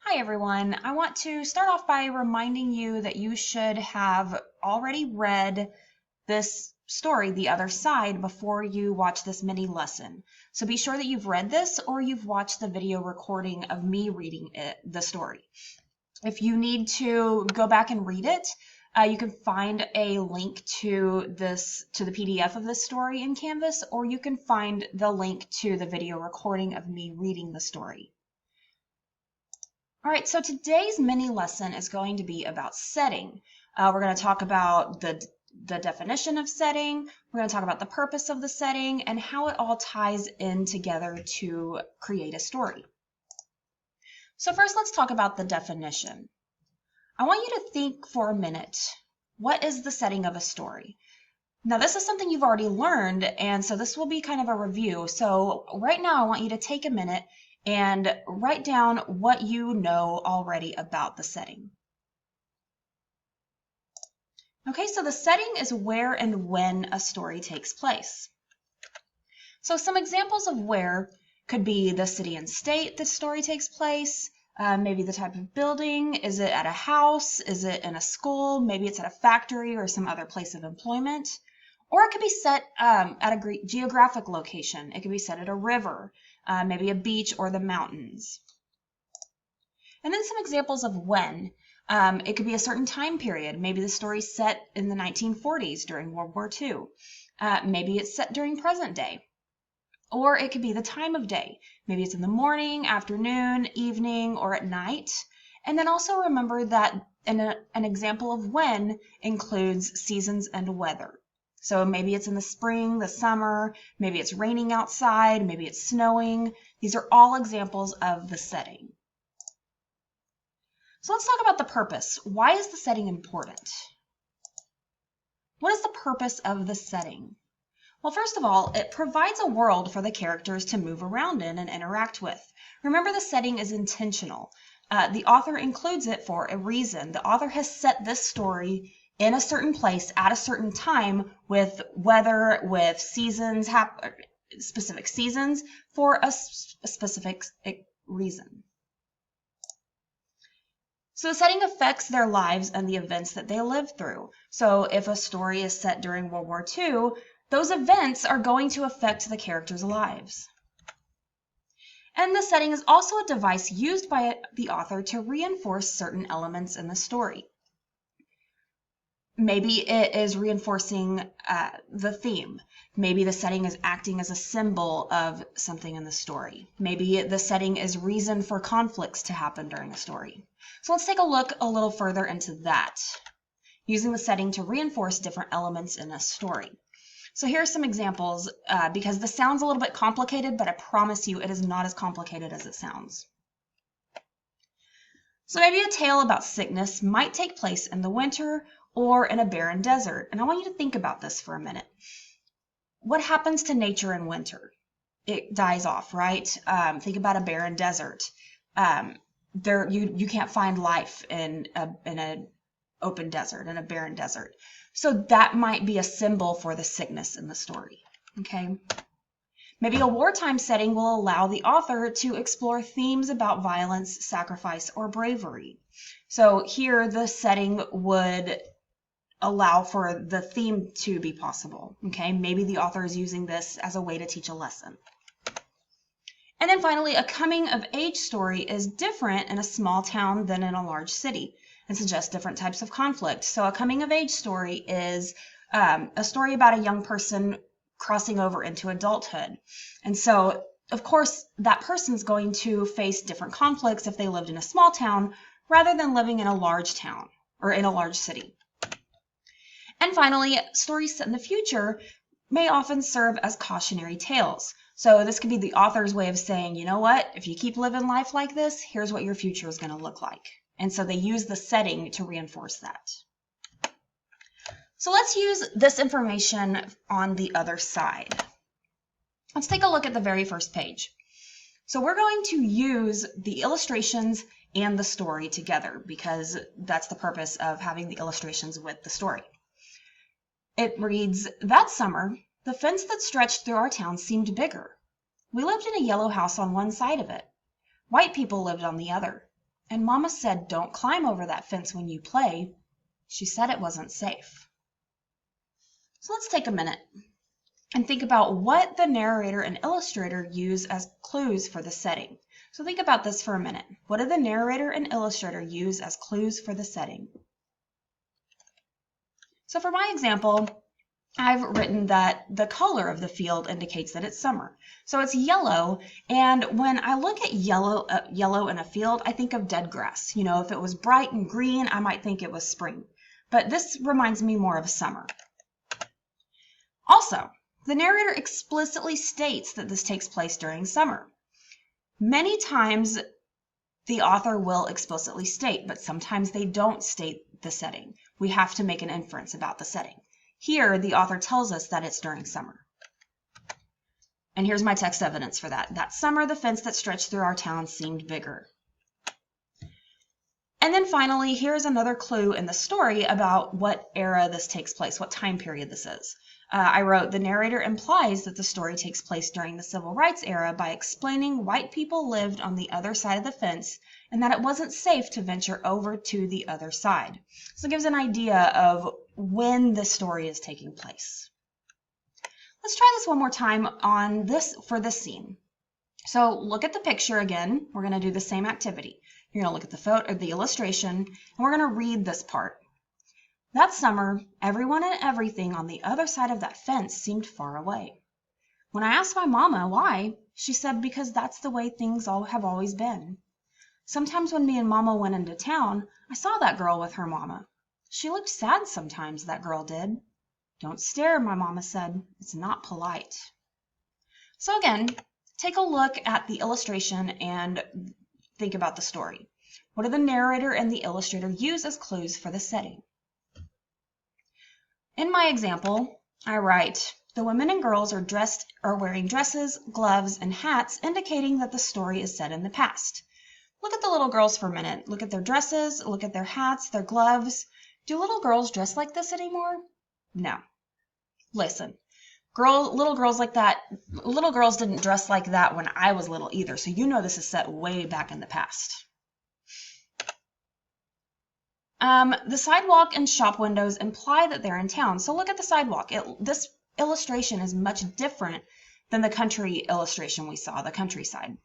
Hi everyone. I want to start off by reminding you that you should have already read this story, The Other Side, before you watch this mini lesson. So be sure that you've read this or you've watched the video recording of me reading the story. If you need to go back and read it, you can find a link to the PDF of this story in Canvas, or you can find the link to the video recording of me reading the story. All right, so today's mini lesson is going to be about setting. We're going to talk about the definition of setting. We're going to talk about the purpose of the setting and how it all ties in together to create a story. So first, let's talk about the definition. I want you to think for a minute, what is the setting of a story? Now, this is something you've already learned, and so this will be kind of a review. So right now, I want you to take a minute and write down what you know already about the setting. Okay, so the setting is where and when a story takes place. So some examples of where could be the city and state the story takes place, maybe the type of building. Is it at a house? Is it in a school? Maybe it's at a factory or some other place of employment. Or it could be set at a geographic location. It could be set at a river, maybe a beach or the mountains. And then some examples of when. It could be a certain time period. Maybe the story's set in the 1940s during World War II. Maybe it's set during present day. Or it could be the time of day. Maybe it's in the morning, afternoon, evening, or at night. And then also remember that an example of when includes seasons and weather. So maybe it's in the spring, the summer, maybe it's raining outside, maybe it's snowing. These are all examples of the setting. So let's talk about the purpose. Why is the setting important? What is the purpose of the setting? Well, first of all, it provides a world for the characters to move around in and interact with. Remember, the setting is intentional. The author includes it for a reason. The author has set this story in a certain place at a certain time with weather, with seasons, specific seasons for a specific reason. So the setting affects their lives and the events that they live through. So if a story is set during World War II, those events are going to affect the characters' lives. And the setting is also a device used by the author to reinforce certain elements in the story. Maybe it is reinforcing the theme. Maybe the setting is acting as a symbol of something in the story. Maybe the setting is reason for conflicts to happen during a story. So let's take a look a little further into that, using the setting to reinforce different elements in a story. So here are some examples, because this sounds a little bit complicated, but I promise you it is not as complicated as it sounds. So maybe a tale about sickness might take place in the winter or in a barren desert. And I want you to think about this for a minute. What happens to nature in winter? It dies off, right? Think about a barren desert. You can't find life in an open desert, in a barren desert. So that might be a symbol for the sickness in the story, okay? Maybe a wartime setting will allow the author to explore themes about violence, sacrifice, or bravery. So here the setting would allow for the theme to be possible, okay? Maybe the author is using this as a way to teach a lesson. And then finally, a coming-of-age story is different in a small town than in a large city and suggests different types of conflict. So a coming-of-age story is a story about a young person crossing over into adulthood. And so, of course, that person's going to face different conflicts if they lived in a small town rather than living in a large town or in a large city. And finally, stories set in the future may often serve as cautionary tales. So this could be the author's way of saying, you know what, if you keep living life like this, here's what your future is going to look like. And so they use the setting to reinforce that. So let's use this information on the other side. Let's take a look at the very first page. So we're going to use the illustrations and the story together because that's the purpose of having the illustrations with the story. It reads, that summer, the fence that stretched through our town seemed bigger. We lived in a yellow house on one side of it. White people lived on the other. And Mama said, don't climb over that fence when you play. She said it wasn't safe. So let's take a minute and think about what the narrator and illustrator use as clues for the setting. So think about this for a minute. What did the narrator and illustrator use as clues for the setting? So for my example, I've written that the color of the field indicates that it's summer. So it's yellow, and when I look at yellow in a field, I think of dead grass. You know, if it was bright and green, I might think it was spring. But this reminds me more of summer. Also, the narrator explicitly states that this takes place during summer. Many times the author will explicitly state, but sometimes they don't state the setting. We have to make an inference about the setting. Here, the author tells us that it's during summer. And here's my text evidence for that. That summer, the fence that stretched through our town seemed bigger. And then finally, here's another clue in the story about what era this takes place, what time period this is. I wrote, the narrator implies that the story takes place during the Civil Rights era by explaining white people lived on the other side of the fence and that it wasn't safe to venture over to the other side. So it gives an idea of when the story is taking place. Let's try this one more time for this scene. So look at the picture again. We're going to do the same activity. You're going to look at the photo or the illustration, and we're going to read this part. That summer, everyone and everything on the other side of that fence seemed far away. When I asked my mama why, she said because that's the way things have always been. Sometimes when me and Mama went into town, I saw that girl with her mama. She looked sad sometimes, that girl did. Don't stare, my mama said. It's not polite. So again, take a look at the illustration and think about the story. What do the narrator and the illustrator use as clues for the setting? In my example, I write, the women and girls are wearing dresses, gloves, and hats, indicating that the story is set in the past. Look at the little girls for a minute. Look at their dresses, look at their hats, their gloves. Do little girls dress like this anymore? No. Listen, little girls didn't dress like that when I was little either, so you know this is set way back in the past. The sidewalk and shop windows imply that they're in town. So look at the sidewalk. This illustration is much different than the country illustration we saw, the countryside.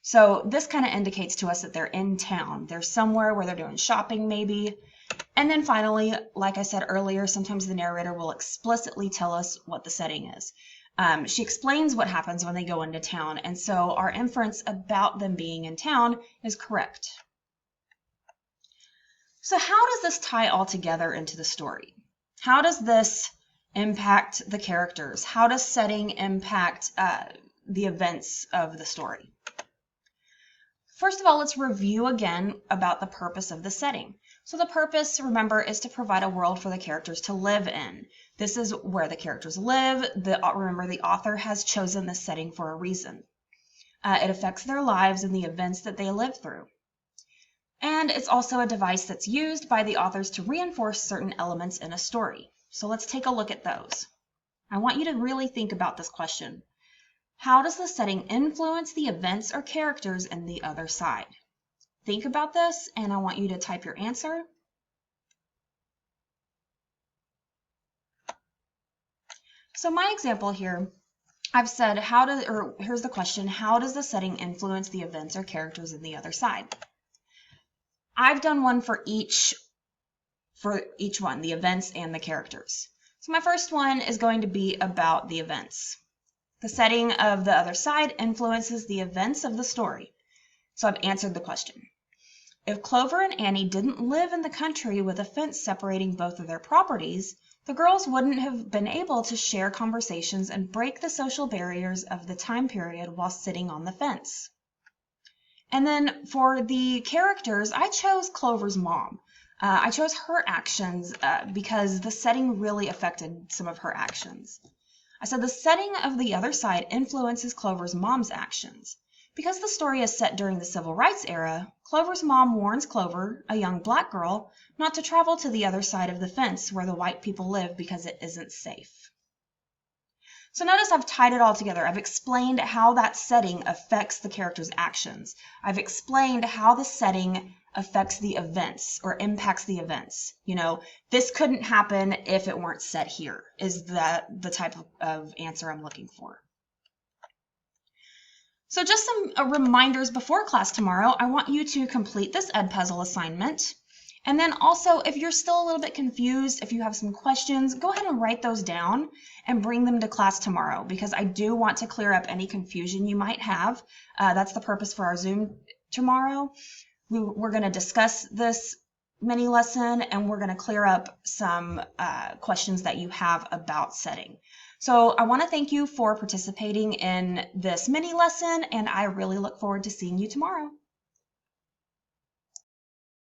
So this kind of indicates to us that they're in town. They're somewhere where they're doing shopping maybe. And then finally, like I said earlier, sometimes the narrator will explicitly tell us what the setting is. She explains what happens when they go into town, and so our inference about them being in town is correct. So how does this tie all together into the story? How does this impact the characters? How does setting impact the events of the story? First of all, let's review again about the purpose of the setting. So the purpose, remember, is to provide a world for the characters to live in. This is where the characters live. Remember, the author has chosen this setting for a reason. It affects their lives and the events that they live through. And it's also a device that's used by the authors to reinforce certain elements in a story. So let's take a look at those. I want you to really think about this question. How does the setting influence the events or characters in the other side? Think about this, and I want you to type your answer. So my example here, I've said, here's the question, how does the setting influence the events or characters in the other side? I've done one for each one, the events and the characters. So my first one is going to be about the events. The setting of the other side influences the events of the story. So I've answered the question. If Clover and Annie didn't live in the country with a fence separating both of their properties, the girls wouldn't have been able to share conversations and break the social barriers of the time period while sitting on the fence. And then for the characters, I chose Clover's mom. I chose her actions because the setting really affected some of her actions. I said the setting of the other side influences Clover's mom's actions. Because the story is set during the Civil Rights era, Clover's mom warns Clover, a young black girl, not to travel to the other side of the fence where the white people live because it isn't safe. So notice I've tied it all together. I've explained how that setting affects the character's actions. I've explained how the setting affects the events or impacts the events. You know, this couldn't happen if it weren't set here, is the type of answer I'm looking for. So just some reminders before class tomorrow. I want you to complete this Edpuzzle assignment. And then also, if you're still a little bit confused, if you have some questions, go ahead and write those down and bring them to class tomorrow, because I do want to clear up any confusion you might have. That's the purpose for our Zoom tomorrow. We're going to discuss this mini lesson, and we're going to clear up some questions that you have about setting. So I want to thank you for participating in this mini lesson, and I really look forward to seeing you tomorrow.